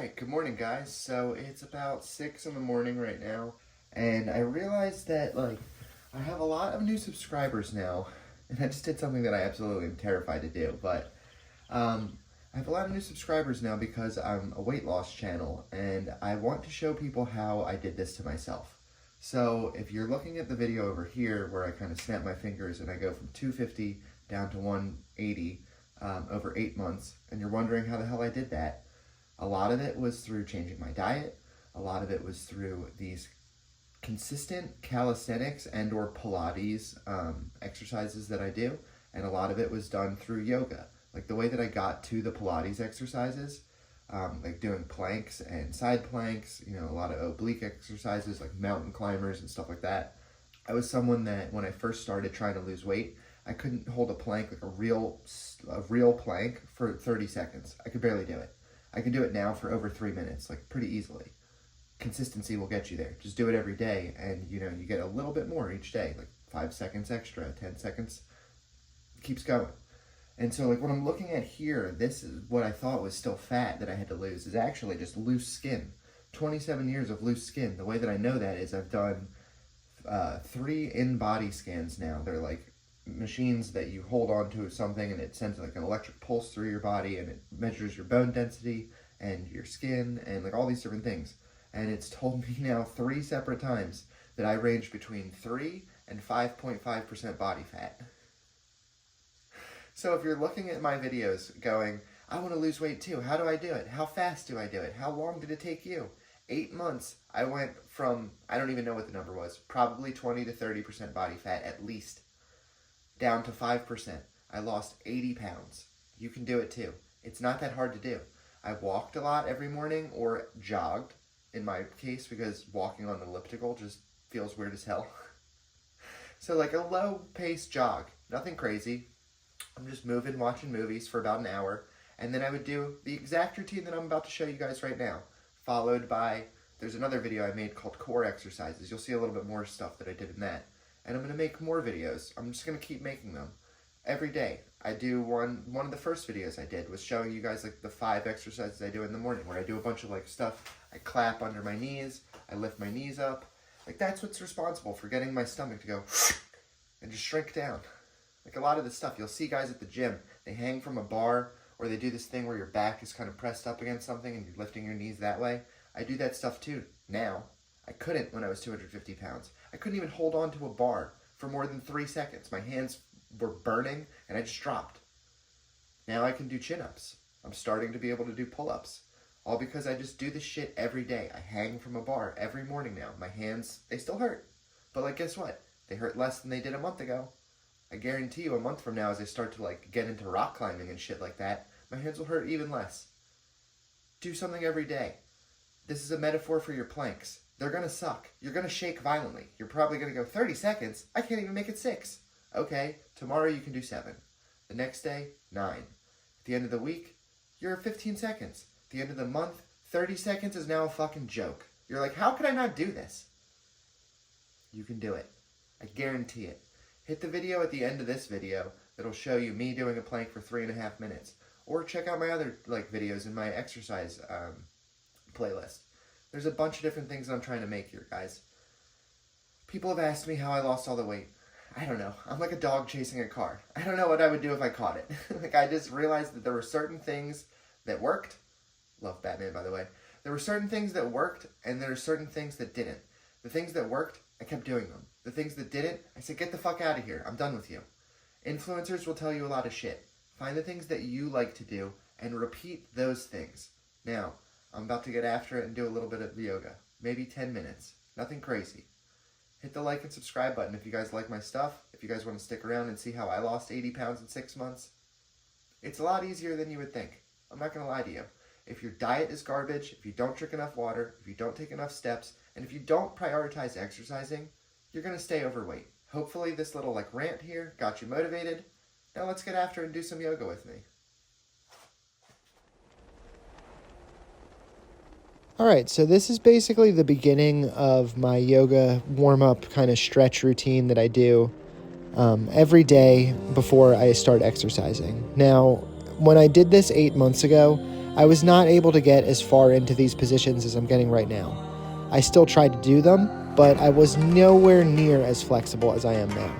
Alright, good morning guys. So it's about 6 in the morning right now, and I realized that I have a lot of new subscribers now, and I just did something that I absolutely am terrified to do, but I have a lot of new subscribers now because I'm a weight loss channel, and I want to show people how I did this to myself. So if you're looking at the video over here where I kind of snap my fingers and I go from 250 down to 180 over 8 months, and you're wondering how the hell I did that, a lot of it was through changing my diet. A lot of it was through these consistent calisthenics and or Pilates exercises that I do. And a lot of it was done through yoga. Like the way that I got to the Pilates exercises, like doing planks and side planks, a lot of oblique exercises like mountain climbers and stuff like that. I was someone that when I first started trying to lose weight, I couldn't hold a plank, like a real plank for 30 seconds. I could barely do it. I can do it now for over 3 minutes, like pretty easily. Consistency will get you there. Just do it every day, and you get a little bit more each day, like 5 seconds extra, 10 seconds, keeps going. And so like what I'm looking at here, this is what I thought was still fat that I had to lose, is actually just loose skin. 27 years of loose skin. The way that I know that is I've done 3 in-body scans now. They're like machines that you hold on to something and it sends like an electric pulse through your body, and it measures your bone density and your skin and like all these different things. And it's told me now 3 separate times that I range between 3 and 5.5% body fat. So if you're looking at my videos going, I want to lose weight too, how do I do it? How fast do I do it? How long did it take you? 8 months, I went from, I don't even know what the number was, probably 20 to 30% body fat at least, down to 5%. I lost 80 pounds. You can do it too. It's not that hard to do. I walked a lot every morning, or jogged in my case, because walking on an elliptical just feels weird as hell. So like a low pace jog, nothing crazy. I'm just moving, watching movies for about an hour, and then I would do the exact routine that I'm about to show you guys right now, followed by, there's another video I made called core exercises. You'll see a little bit more stuff that I did in that. And I'm going to make more videos. I'm just going to keep making them. Every day, I do one of the first videos I did was showing you guys like the 5 exercises I do in the morning, where I do a bunch of like stuff. I clap under my knees, I lift my knees up. Like that's what's responsible for getting my stomach to go and just shrink down. Like a lot of the stuff, you'll see guys at the gym, they hang from a bar, or they do this thing where your back is kind of pressed up against something and you're lifting your knees that way. I do that stuff too, now. I couldn't when I was 250 pounds. I couldn't even hold on to a bar for more than 3 seconds. My hands were burning and I just dropped. Now I can do chin-ups. I'm starting to be able to do pull-ups. All because I just do this shit every day. I hang from a bar every morning now. My hands, they still hurt. But like, guess what? They hurt less than they did a month ago. I guarantee you a month from now, as I start to like get into rock climbing and shit like that, my hands will hurt even less. Do something every day. This is a metaphor for your planks. They're going to suck. You're going to shake violently. You're probably going to go 30 seconds. I can't even make it 6. Okay, tomorrow you can do 7. The next day, 9. At the end of the week, you're at 15 seconds. At the end of the month, 30 seconds is now a fucking joke. You're like, how could I not do this? You can do it. I guarantee it. Hit the video at the end of this video that'll show you me doing a plank for 3.5 minutes. Or check out my other videos in my exercise playlist. There's a bunch of different things that I'm trying to make here, guys. People have asked me how I lost all the weight. I don't know. I'm like a dog chasing a car. I don't know what I would do if I caught it. Like, I just realized that there were certain things that worked. Love Batman, by the way. There were certain things that worked, and there are certain things that didn't. The things that worked, I kept doing them. The things that didn't, I said, get the fuck out of here. I'm done with you. Influencers will tell you a lot of shit. Find the things that you like to do, and repeat those things. Now, I'm about to get after it and do a little bit of yoga. Maybe 10 minutes. Nothing crazy. Hit the like and subscribe button if you guys like my stuff. If you guys want to stick around and see how I lost 80 pounds in 6 months. It's a lot easier than you would think. I'm not going to lie to you. If your diet is garbage, if you don't drink enough water, if you don't take enough steps, and if you don't prioritize exercising, you're going to stay overweight. Hopefully this little rant here got you motivated. Now let's get after it and do some yoga with me. Alright, so this is basically the beginning of my yoga warm-up kind of stretch routine that I do every day before I start exercising. Now, when I did this 8 months ago, I was not able to get as far into these positions as I'm getting right now. I still tried to do them, but I was nowhere near as flexible as I am now.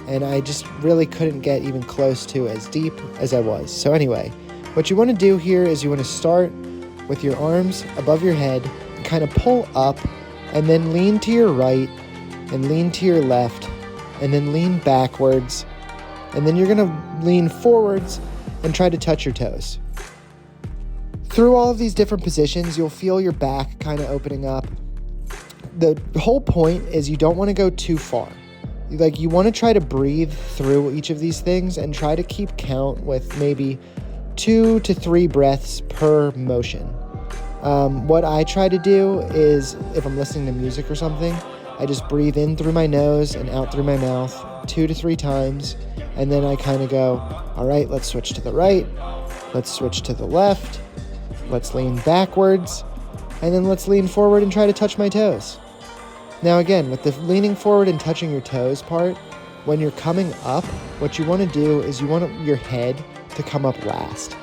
And I just really couldn't get even close to as deep as I was. So anyway, what you want to do here is you want to start with your arms above your head, kind of pull up, and then lean to your right, and lean to your left, and then lean backwards, and then you're going to lean forwards and try to touch your toes. Through all of these different positions, you'll feel your back kind of opening up. The whole point is you don't want to go too far. Like, you want to try to breathe through each of these things and try to keep count with maybe 2 to 3 breaths per motion. What I try to do is, if I'm listening to music or something, I just breathe in through my nose and out through my mouth 2 to 3 times, and then I kind of go, all right, let's switch to the right, let's switch to the left, let's lean backwards, and then let's lean forward and try to touch my toes. Now again, with the leaning forward and touching your toes part, when you're coming up, what you want to do is you want your head to come up last.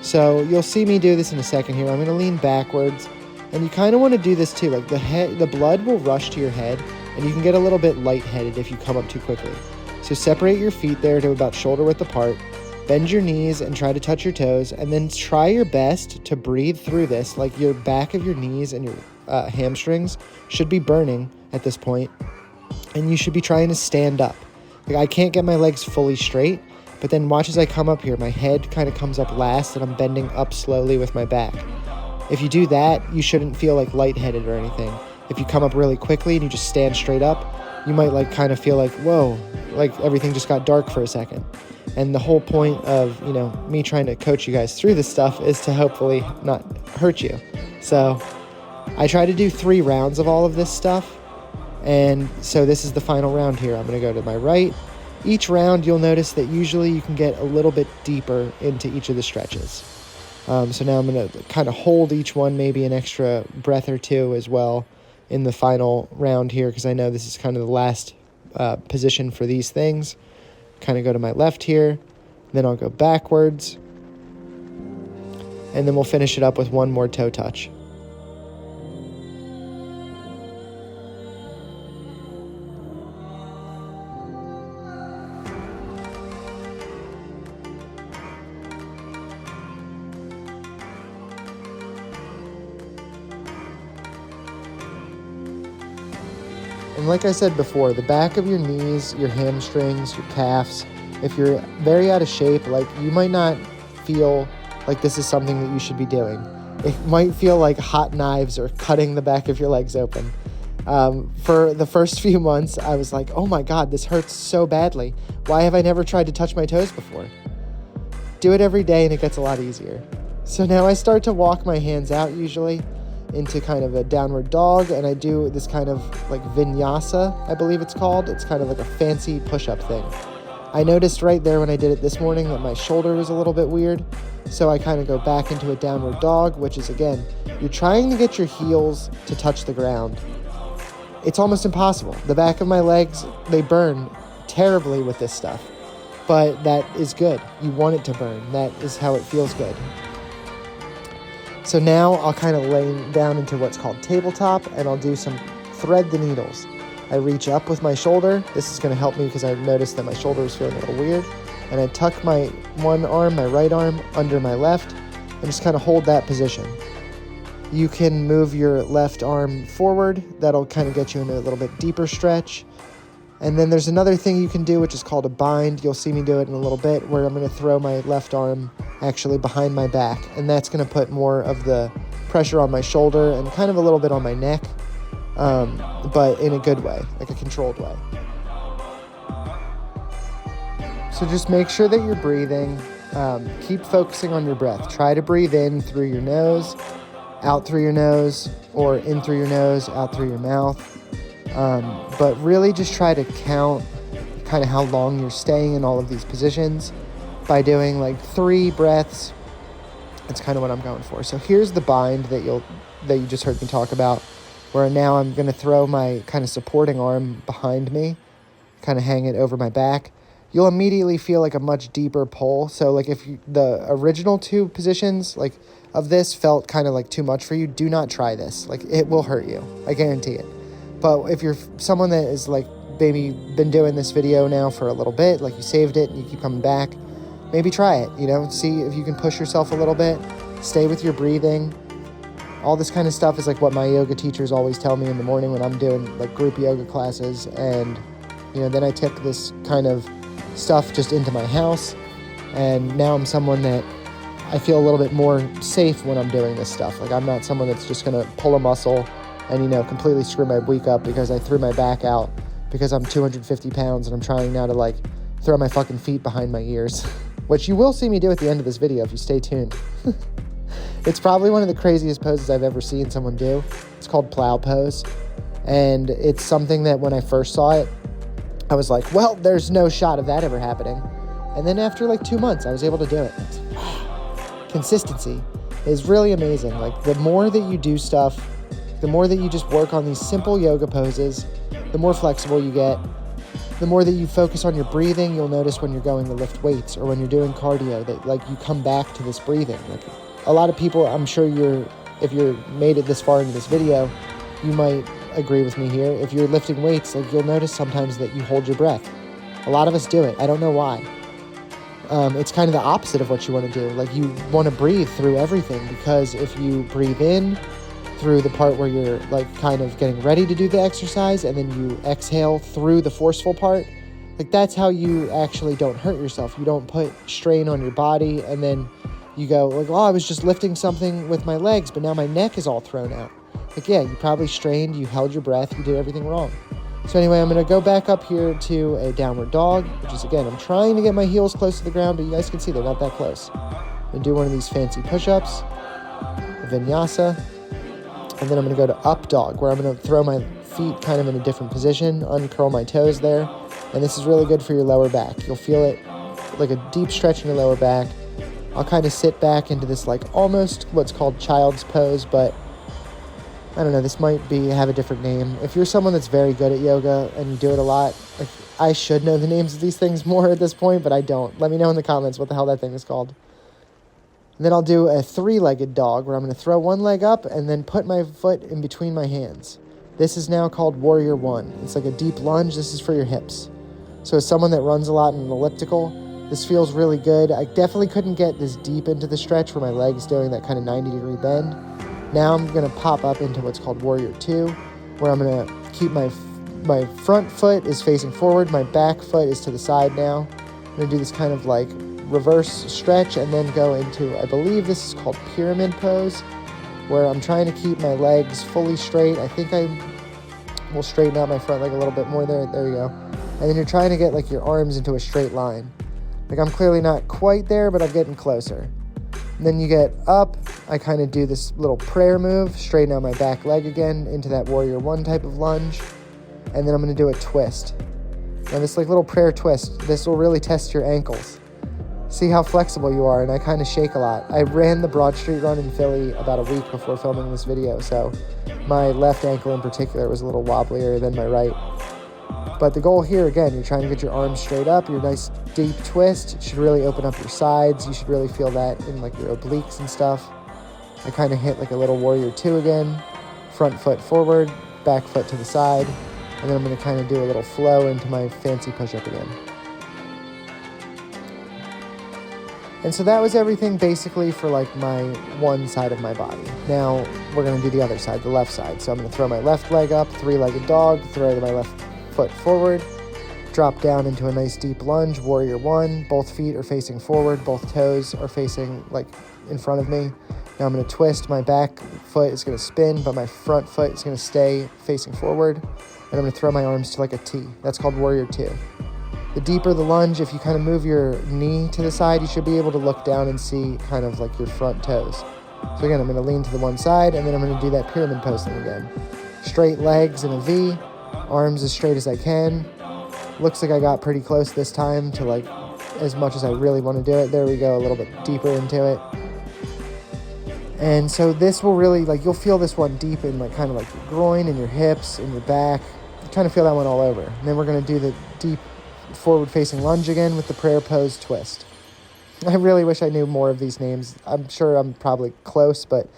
So you'll see me do this in a second here. I'm going to lean backwards, and you kind of want to do this too. Like, the blood will rush to your head, and you can get a little bit lightheaded if you come up too quickly. So separate your feet there to about shoulder width apart, bend your knees and try to touch your toes, and then try your best to breathe through this. Like, your back of your knees and your hamstrings should be burning at this point, and you should be trying to stand up. Like, I can't get my legs fully straight, but then watch as I come up here, my head kind of comes up last, and I'm bending up slowly with my back. If you do that, you shouldn't feel like lightheaded or anything. If you come up really quickly and you just stand straight up, you might like kind of feel like, whoa, like everything just got dark for a second. And the whole point of, me trying to coach you guys through this stuff is to hopefully not hurt you. So I try to do 3 rounds of all of this stuff. And so this is the final round here. I'm going to go to my right. Each round, you'll notice that usually you can get a little bit deeper into each of the stretches. So now I'm going to kind of hold each one, maybe an extra breath or 2 as well in the final round here, because I know this is kind of the last position for these things. Kind of go to my left here, then I'll go backwards, and then we'll finish it up with one more toe touch. And like I said before, the back of your knees, your hamstrings, your calves, if you're very out of shape, like, you might not feel like this is something that you should be doing. It might feel like hot knives or cutting the back of your legs open. For the first few months, I was like, oh my God, this hurts so badly. Why have I never tried to touch my toes before? Do it every day and it gets a lot easier. So now I start to walk my hands out usually into kind of a downward dog, and I do this kind of like vinyasa, I believe it's called. It's kind of like a fancy push-up thing. I noticed right there when I did it this morning that my shoulder was a little bit weird, so I kind of go back into a downward dog, which is, again, you're trying to get your heels to touch the ground. It's almost impossible. The back of my legs, they burn terribly with this stuff, but that is good. You want it to burn. That is how it feels good. So now I'll kind of lay down into what's called tabletop, and I'll do some thread the needles. I reach up with my shoulder. This is going to help me because I've noticed that my shoulder is feeling a little weird. And I tuck my one arm, my right arm, under my left, and just kind of hold that position. You can move your left arm forward. That'll kind of get you into a little bit deeper stretch. And then there's another thing you can do, which is called a bind. You'll see me do it in a little bit, where I'm going to throw my left arm actually behind my back, and that's going to put more of the pressure on my shoulder and kind of a little bit on my neck, but in a good way, like a controlled way. So just make sure that you're breathing. Keep focusing on your breath. Try to breathe in through your nose, out through your nose, or in through your nose, out through your mouth. But really just try to count kind of how long you're staying in all of these positions by doing like 3 breaths. That's kind of what I'm going for. So here's the bind that you just heard me talk about, where now I'm going to throw my kind of supporting arm behind me, kind of hang it over my back. You'll immediately feel like a much deeper pull. So like if the original 2 positions, like of this felt kind of like too much for you, do not try this. Like, it will hurt you. I guarantee it. But if you're someone that is like maybe been doing this video now for a little bit, like you saved it and you keep coming back, maybe try it, see if you can push yourself a little bit, stay with your breathing. All this kind of stuff is like what my yoga teachers always tell me in the morning when I'm doing like group yoga classes. And, then I took this kind of stuff just into my house. And now I'm someone that I feel a little bit more safe when I'm doing this stuff. Like, I'm not someone that's just going to pull a muscle and, completely screw my week up because I threw my back out because I'm 250 pounds and I'm trying now to like throw my fucking feet behind my ears, which you will see me do at the end of this video if you stay tuned. It's probably one of the craziest poses I've ever seen someone do. It's called plow pose. And it's something that when I first saw it, I was like, well, there's no shot of that ever happening. And then after like 2 months, I was able to do it. Consistency is really amazing. Like, the more that you do stuff, the more that you just work on these simple yoga poses, the more flexible you get. The more that you focus on your breathing, you'll notice when you're going to lift weights or when you're doing cardio that like you come back to this breathing. Like, a lot of people, I'm sure if you're made it this far into this video, you might agree with me here. If you're lifting weights, like, you'll notice sometimes that you hold your breath. A lot of us do it. I don't know why. It's kind of the opposite of what you want to do. Like, you want to breathe through everything, because if you breathe in through the part where you're like kind of getting ready to do the exercise and then you exhale through the forceful part, like, that's how you actually don't hurt yourself. You don't put strain on your body and then you go like, oh, I was just lifting something with my legs, but now my neck is all thrown out. Like, yeah, you probably strained, you held your breath, you did everything wrong. So anyway, I'm going to go back up here to a downward dog, which is, again, I'm trying to get my heels close to the ground, but you guys can see they're not that close. And do one of these fancy push-ups, a vinyasa, and then I'm going to go to up dog, where I'm going to throw my feet kind of in a different position, uncurl my toes there, and this is really good for your lower back. You'll feel it like a deep stretch in your lower back. I'll kind of sit back into this like almost what's called child's pose, but I don't know, this might have a different name. If you're someone that's very good at yoga and you do it a lot, like, I should know the names of these things more at this point, but I don't. Let me know in the comments what the hell that thing is called. And then I'll do a 3-legged dog, where I'm going to throw one leg up and then put my foot in between my hands. This is now called Warrior 1. It's like a deep lunge. This is for your hips. So as someone that runs a lot in an elliptical, this feels really good. I definitely couldn't get this deep into the stretch where my leg's doing that kind of 90-degree bend. Now I'm going to pop up into what's called Warrior 2, where I'm going to keep my front foot is facing forward, my back foot is to the side now. I'm going to do this kind of like reverse stretch and then go into, I believe this is called pyramid pose, where I'm trying to keep my legs fully straight. I think I will straighten out my front leg a little bit more there. There you go. And then you're trying to get like your arms into a straight line. Like, I'm clearly not quite there, but I'm getting closer. And then you get up. I kind of do this little prayer move, straighten out my back leg again into that Warrior 1 type of lunge. And then I'm going to do a twist. Now, this like little prayer twist, this will really test your ankles. See how flexible you are, and I kind of shake a lot. I ran the Broad Street run in Philly about a week before filming this video, so my left ankle in particular was a little wobblier than my right. But the goal here, again, you're trying to get your arms straight up, your nice deep twist. It should really open up your sides. You should really feel that in like your obliques and stuff. I kind of hit like a little Warrior 2 again. Front foot forward, back foot to the side. And then I'm going to kind of do a little flow into my fancy push-up again. And so that was everything basically for like my one side of my body. Now we're going to do the other side, the left side. So I'm going to throw my left leg up, 3-legged dog, throw my left foot forward, drop down into a nice deep lunge, Warrior 1. Both feet are facing forward, both toes are facing like in front of me. Now I'm going to twist, my back foot is going to spin, but my front foot is going to stay facing forward. And I'm going to throw my arms to like a T. That's called Warrior 2. The deeper the lunge, if you kind of move your knee to the side, you should be able to look down and see kind of like your front toes. So again, I'm going to lean to the one side, and then I'm going to do that pyramid pose thing again. Straight legs in a V, arms as straight as I can. Looks like I got pretty close this time to like as much as I really want to do it. There we go, a little bit deeper into it. And so this will really, like, you'll feel this one deep in like kind of like your groin and your hips and your back. You kind of feel that one all over. And then we're going to do the deep forward-facing lunge again with the prayer pose twist. I really wish I knew more of these names. I'm sure I'm probably close, but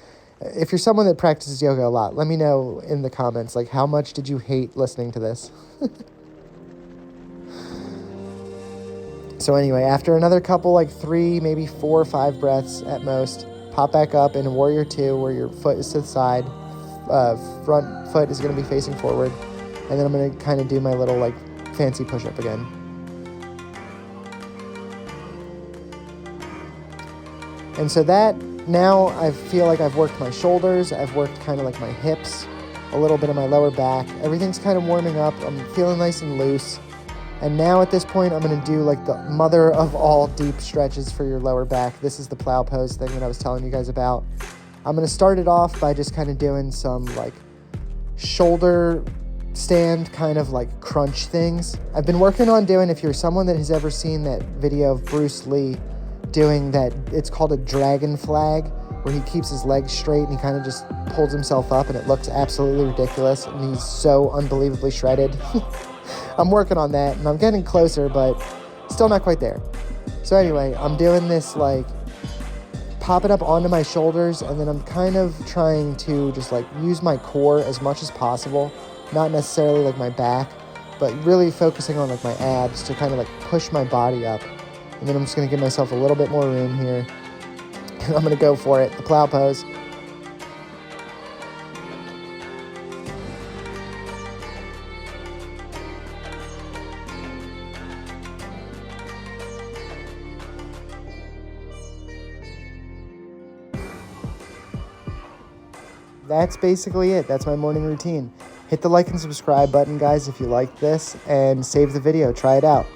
if you're someone that practices yoga a lot, let me know in the comments, like, how much did you hate listening to this? So anyway, after another couple, like 3, maybe 4 or 5 breaths at most, pop back up in Warrior 2, where your foot is to the side, front foot is going to be facing forward, and then I'm going to kind of do my little, like, fancy push-up again. And so that, now I feel like I've worked my shoulders, I've worked kind of like my hips, a little bit of my lower back. Everything's kind of warming up. I'm feeling nice and loose. And now at this point, I'm going to do like the mother of all deep stretches for your lower back. This is the plow pose thing that I was telling you guys about. I'm going to start it off by just kind of doing some like shoulder stand kind of like crunch things. I've been working on doing, if you're someone that has ever seen that video of Bruce Lee doing that, it's called a dragon flag, where he keeps his legs straight and he kind of just pulls himself up and it looks absolutely ridiculous and he's so unbelievably shredded. I'm working on that, and I'm getting closer, but still not quite there. So anyway, I'm doing this, like, pop it up onto my shoulders, and then I'm kind of trying to just, like, use my core as much as possible. Not necessarily, like, my back, but really focusing on, like, my abs to kind of, like, push my body up. And then I'm just going to give myself a little bit more room here. And I'm going to go for it, the plow pose. That's basically it. That's my morning routine. Hit the like and subscribe button, guys, if you liked this, and save the video. Try it out.